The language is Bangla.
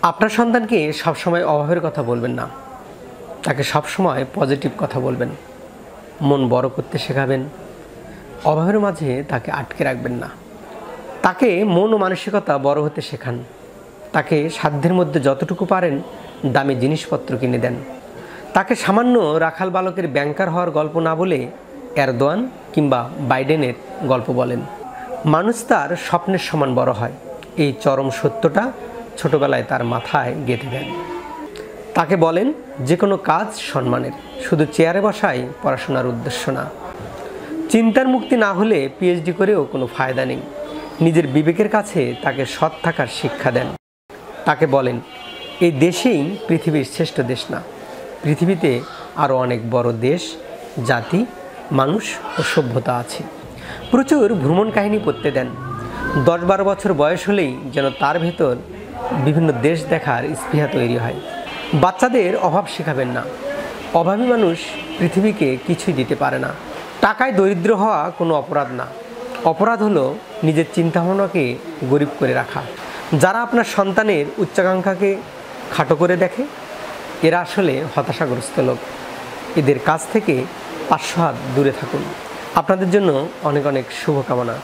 আপনার সন্তানকে সবসময় অভাবের কথা বলবেন না, তাকে সবসময় পজিটিভ কথা বলবেন। মন বড় করতে শেখাবেন, অভাবের মাঝে তাকে আটকে রাখবেন না। তাকে মন ও মানসিকতা বড় হতে শেখান। তাকে সাধ্যের মধ্যে যতটুকু পারেন দামি জিনিসপত্র কিনে দেন। তাকে সামান্য রাখাল বালকের ব্যাংকার হওয়ার গল্প না বলে এরদোয়ান কিংবা বাইডেনের গল্প বলেন। মানুষ তার স্বপ্নের সমান বড় হয়, এই চরম সত্যটা ছোটবেলায় তার মাথায় গেঁথে দেন। তাকে বলেন যে কোনো কাজ সম্মানের, শুধু চেয়ারে বসাই পড়াশোনার উদ্দেশ্য না। চিন্তার মুক্তি না হলে পিএইচডি করেও কোনো ফায়দা নেই। নিজের বিবেকের কাছে তাকে সৎ থাকার শিক্ষা দেন। তাকে বলেন এই দেশেই পৃথিবীর শ্রেষ্ঠ দেশ না, পৃথিবীতে আরও অনেক বড় দেশ, জাতি, মানুষ ও সভ্যতা আছে। প্রচুর ভ্রমণ কাহিনী পড়তে দেন। 10-12 বছর বয়স হলেই যেন তার ভেতর বিভিন্ন দেশ দেখার স্পৃহা তৈরি হয়। বাচ্চাদের অভাব শেখাবেন না। অভাবী মানুষ পৃথিবীকে কিছুই দিতে পারে না। টাকায় দরিদ্র হওয়া কোনো অপরাধ না, অপরাধ হলো নিজের চিন্তাভাবনাকে গরিব করে রাখা। যারা আপনার সন্তানের উচ্চাকাঙ্ক্ষাকে খাটো করে দেখে এরা আসলে হতাশাগ্রস্ত লোক। এদের কাছ থেকে 500 হাত দূরে থাকুন। আপনাদের জন্য অনেক অনেক শুভকামনা।